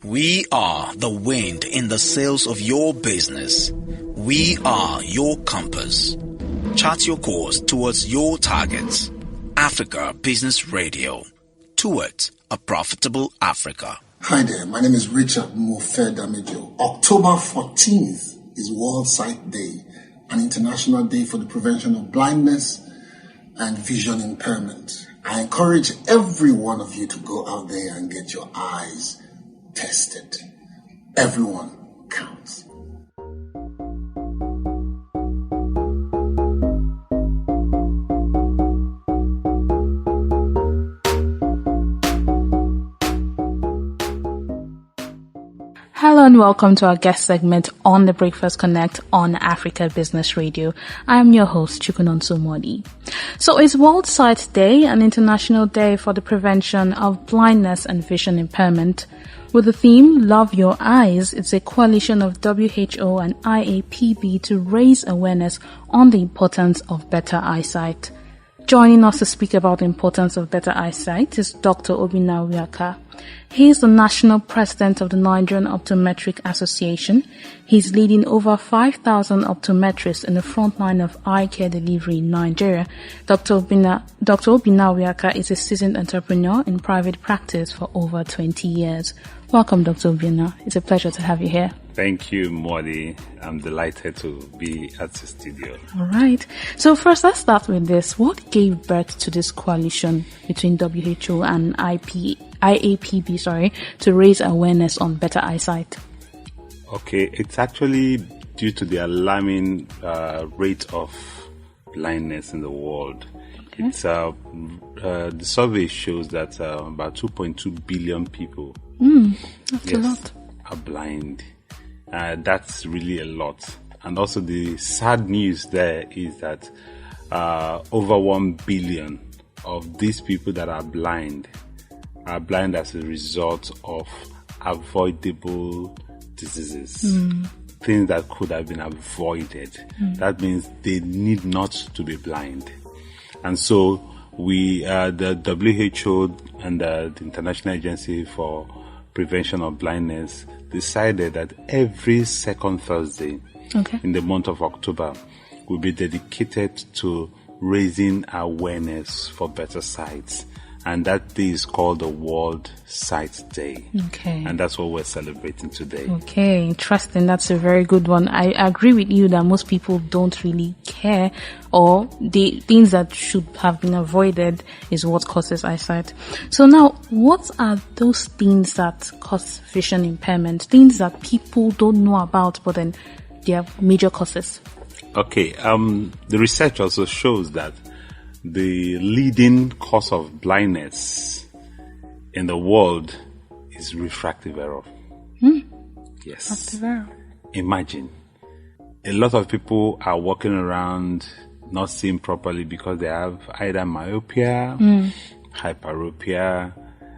We are the wind in the sails of your business. We are your compass. Chart your course towards your targets. Africa Business Radio. Towards a profitable Africa. Hi there, my name is Richard Mofedamijo. October 14th is World Sight Day, an international day for the prevention of blindness and vision impairment. I encourage every one of you to go out there and get your eyes tested. Everyone counts. Hello and welcome to our guest segment on the Breakfast Connect on Africa Business Radio. I'm your host, Chukunonso Modi. So it's World Sight Day, an international day for the prevention of blindness and vision impairment. With the theme, Love Your Eyes, it's a coalition of WHO and IAPB to raise awareness on the importance of better eyesight. Joining us to speak about the importance of better eyesight is Dr. Obinna Awiaka. He is the national president of the Nigerian Optometric Association. He's leading over 5,000 optometrists in the frontline of eye care delivery in Nigeria. Dr. Obinna Awiaka is a seasoned entrepreneur in private practice for over 20 years. Welcome, Dr. Obinna. It's a pleasure to have you here. Thank you, Modi. I'm delighted to be at the studio. All right. So first, let's start with this. What gave birth to this coalition between WHO and IAPB, to raise awareness on better eyesight? Okay, it's actually due to the alarming rate of blindness in the world. Okay. It's the survey shows that about 2.2 billion people that's a lot. Are blind. That's really a lot. And also the sad news there is that over 1 billion of these people that are blind as a result of avoidable diseases. Things that could have been avoided. That means they need not to be blind. And so the WHO and the International Agency for Prevention of Blindness decided that every second Thursday in the month of October will be dedicated to raising awareness for better sight. And that day is called the World Sight Day. Okay. And that's what we're celebrating today. Okay, interesting. That's a very good one. I agree with you that most people don't really care, or the things that should have been avoided is what causes eyesight. So now, what are those things that cause vision impairment? Things that people don't know about, but then they are major causes. Okay, the research also shows that the leading cause of blindness in the world is refractive error. Yes. Refractive error. Imagine. A lot of people are walking around not seeing properly because they have either myopia, hyperopia,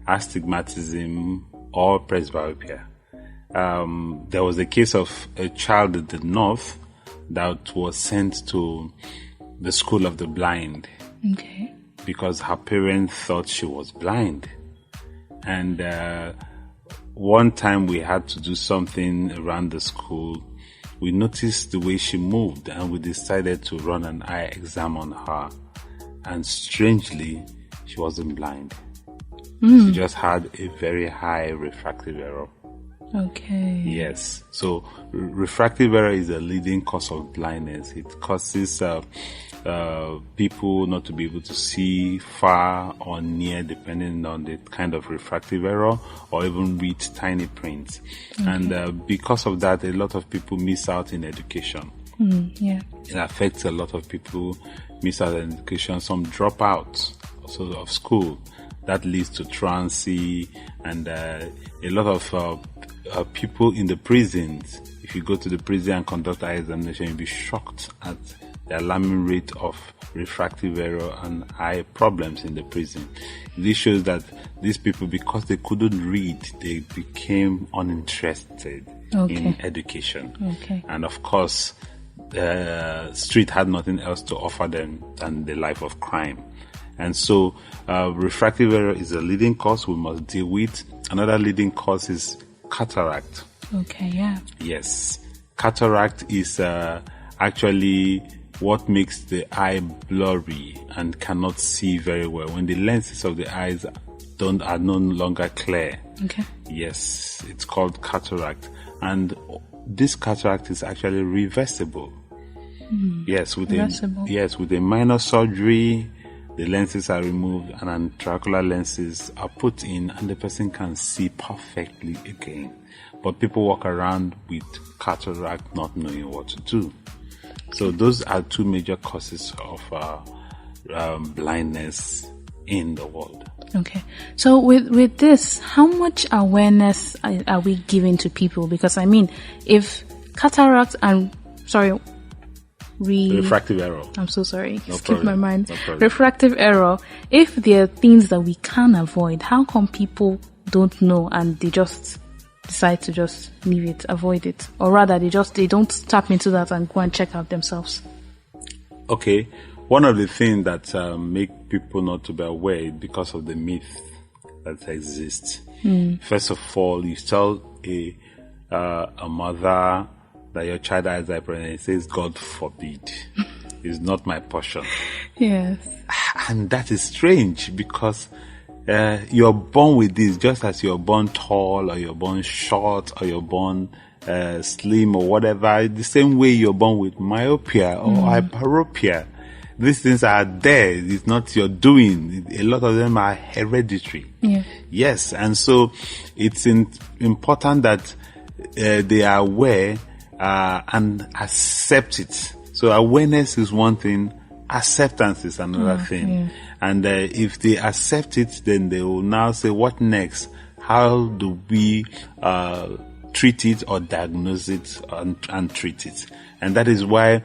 astigmatism, or presbyopia. There was a case of a child in the north that was sent to the school of the blind. Okay. Because her parents thought she was blind. And one time we had to do something around the school. We noticed the way she moved and we decided to run an eye exam on her. And strangely, she wasn't blind. She just had a very high refractive error. Okay. Yes. So refractive error is a leading cause of blindness. It causes people not to be able to see far or near depending on the kind of refractive error, or even read tiny print. Okay. And because of that, a lot of people miss out in education. It affects a lot of people, miss out in education. Some drop out also of school. That leads to truancy and a lot of people in the prisons. If you go to the prison and conduct eye examination, you'll be shocked at the alarming rate of refractive error and eye problems in the prison. This shows that these people, because they couldn't read, they became uninterested in education. Okay. And of course, the street had nothing else to offer them than the life of crime. And so refractive error is a leading cause we must deal with. Another leading cause is cataract. Okay, yeah. Yes. Cataract is actually what makes the eye blurry and cannot see very well. When the lenses of the eyes are no longer clear. Okay. Yes, it's called cataract. And this cataract is actually reversible. Yes, with a minor surgery, the lenses are removed and intraocular lenses are put in, and the person can see perfectly again. But people walk around with cataract not knowing what to do. So those are two major causes of blindness in the world. Okay. So with this, how much awareness are we giving to people? Because I mean, if cataract and refractive error. I'm so sorry. No Skip problem. my mind. No problem. Refractive error. If there are things that we can avoid, how come people don't know and they just decide to just leave it, avoid it, or rather they don't tap into that and go and check out themselves? Okay. One of the things that make people not to be aware is because of the myth that exists. First of all, you tell a mother that your child has eye problem, and it says, "God forbid, it's not my portion." Yes. And that is strange because you're born with this, just as you're born tall, or you're born short, or you're born slim, or whatever. The same way you're born with myopia or hyperopia. These things are there. It's not your doing. A lot of them are hereditary. Yeah. Yes. And so it's important that they are aware and accept it. So awareness is one thing. Acceptance is another thing. Yeah. And if they accept it, then they will now say, what next? How do we treat it or diagnose it and treat it? And that is why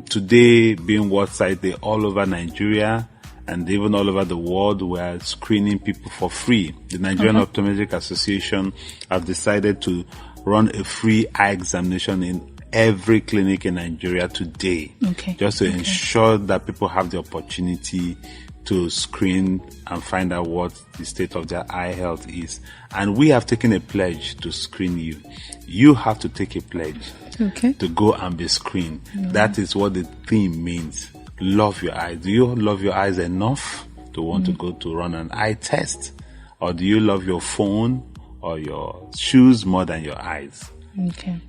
today, being World Sight Day all over Nigeria and even all over the world, we are screening people for free. The Nigerian Optometric Association have decided to run a free eye examination in every clinic in Nigeria today, just to ensure that people have the opportunity to screen and find out what the state of their eye health is. And we have taken a pledge to screen you. You have to take a pledge to go and be screened. That is what the theme means. Love your eyes. Do you love your eyes enough to want to go to run an eye test? Or do you love your phone or your shoes more than your eyes? Okay.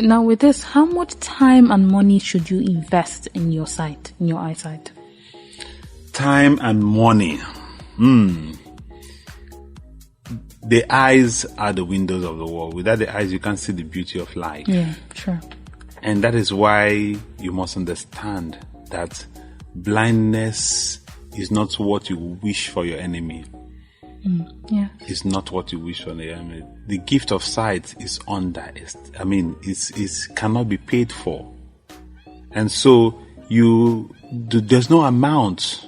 Now with this, how much time and money should you invest in your sight, in your eyesight? Time and money. The eyes are the windows of the world. Without the eyes, you can't see the beauty of life. Yeah, sure. And that is why you must understand that blindness is not what you wish for your enemy. It's not what you wish for your enemy. The gift of sight is it cannot be paid for. And so there's no amount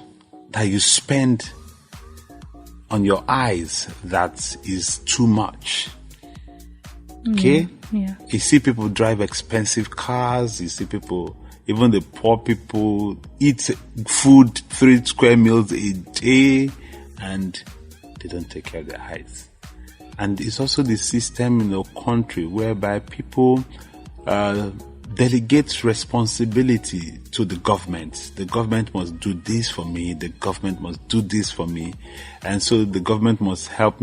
that you spend on your eyes that is too much. Okay? Yeah. You see people drive expensive cars. You see people, even the poor people, eat food 3 square meals a day, and they don't take care of their eyes. And it's also the system in the country whereby people delegate responsibility to the government. The government must do this for me. The government must do this for me. And so the government must help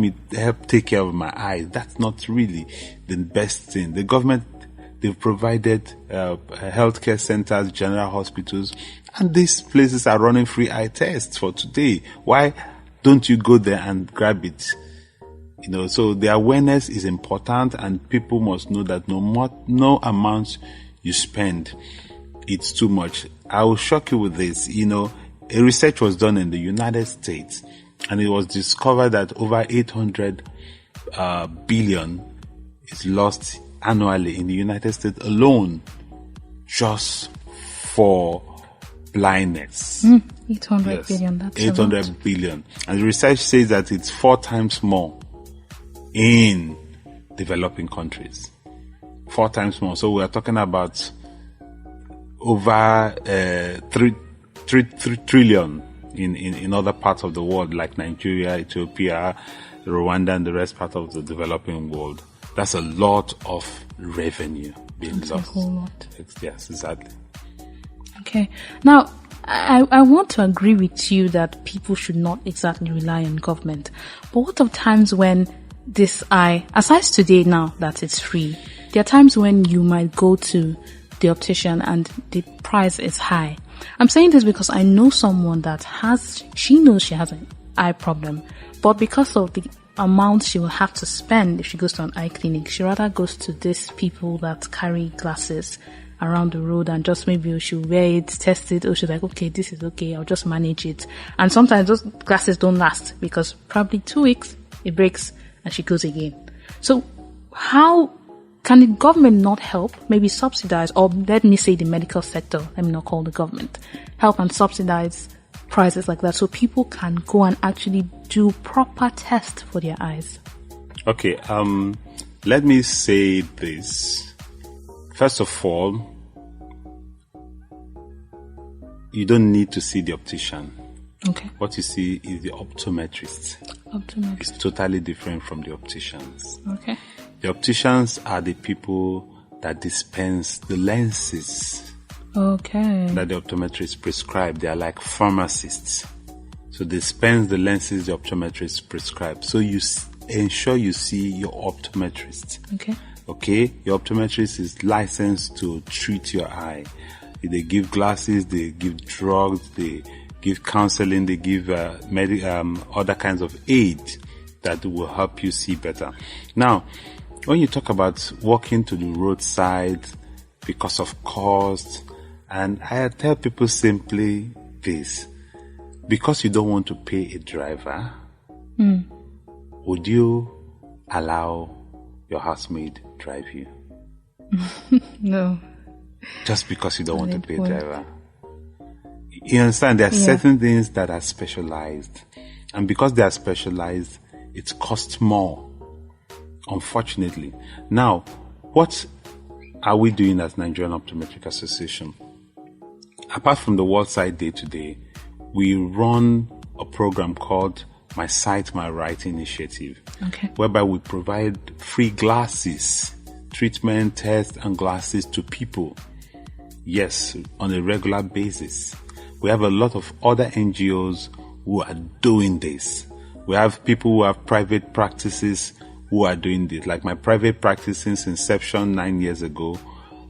take care of my eyes. That's not really the best thing. The government, they've provided healthcare centers, general hospitals, and these places are running free eye tests for today. Why don't you go there and grab it? So the awareness is important, and people must know that no amount you spend, it's too much. I will shock you with this. A research was done in the United States, and it was discovered that over 800 billion is lost annually in the United States alone, just for blindness. 800 billion, that's 800 billion. And the research says that it's 4 times more in developing countries. 4 times more. So we are talking about over 3 trillion in other parts of the world, like Nigeria, Ethiopia, Rwanda and the rest part of the developing world. That's a lot of revenue being lost. A whole lot. Yes, exactly. Okay. Now, I want to agree with you that people should not exactly rely on government. But what of times when this eye, aside today now that it's free, there are times when you might go to the optician and the price is high. I'm saying this because I know someone that she knows she has an eye problem, but because of the amount she will have to spend if she goes to an eye clinic, she rather goes to these people that carry glasses around the road and just maybe she'll wear it, test it, or she's like, okay, this is okay, I'll just manage it. And sometimes those glasses don't last because probably 2 weeks it breaks and she goes again. So how can the government not help, maybe subsidize, or let me say the medical sector, let me not call the government, help and subsidize prices like that so people can go and actually do proper tests for their eyes? Okay, let me say this. First of all, you don't need to see the optician. Okay. What you see is the optometrist. It's totally different from the opticians. Okay. The opticians are the people that dispense the lenses. Okay. That the optometrists prescribe. They are like pharmacists. So they dispense the lenses the optometrists prescribe. So you ensure you see your optometrist. Okay. Okay, your optometrist is licensed to treat your eye. They give glasses, they give drugs, they give counseling, they give other kinds of aid that will help you see better. Now, when you talk about walking to the roadside because of cost, and I tell people simply this, because you don't want to pay a driver, would you allow your housemaid drive you? No. Just because you don't want to pay a driver. You understand? There are certain things that are specialized. And because they are specialized, it costs more. Unfortunately. Now, what are we doing as Nigerian Optometric Association? Apart from the World Sight Day today, we run a program called My Sight, My Right initiative, whereby we provide free glasses, treatment, tests, and glasses to people. Yes, on a regular basis. We have a lot of other NGOs who are doing this. We have people who have private practices who are doing this. Like my private practice since inception 9 years ago,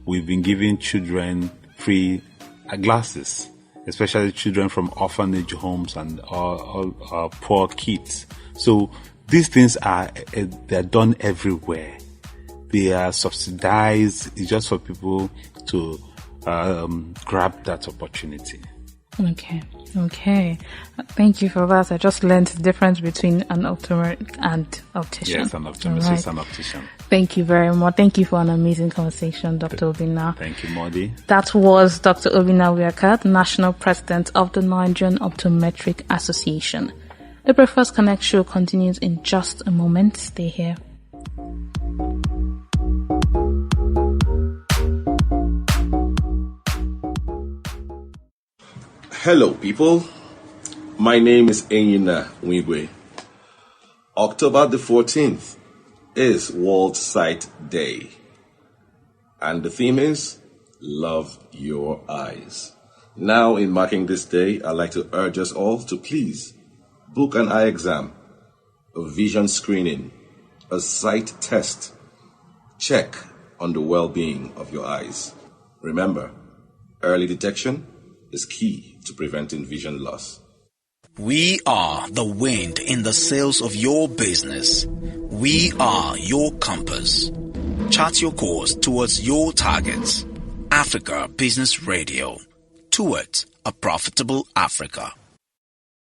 we've been giving children free glasses, especially children from orphanage homes and poor kids. So these things they're done everywhere. They are subsidized. It's just for people to grab that opportunity. Okay. Thank you for that. I just learned the difference between an optometrist and optician. Yes, an optometrist and optician. Thank you very much. Thank you for an amazing conversation, Dr. Obinna. Thank you, Modi. That was Dr. Obinna Awiaka, National President of the Nigerian Optometric Association. The Breakfast Connect show continues in just a moment. Stay here. Hello, people. My name is Obinna Awiaka. October the 14th is World Sight Day. And the theme is Love Your Eyes. Now, in marking this day, I'd like to urge us all to please book an eye exam, a vision screening, a sight test. Check on the well-being of your eyes. Remember, early detection is key to preventing vision loss. We are the wind in the sails of your business. We are your compass. Chart your course towards your targets. Africa Business Radio. Towards a profitable Africa.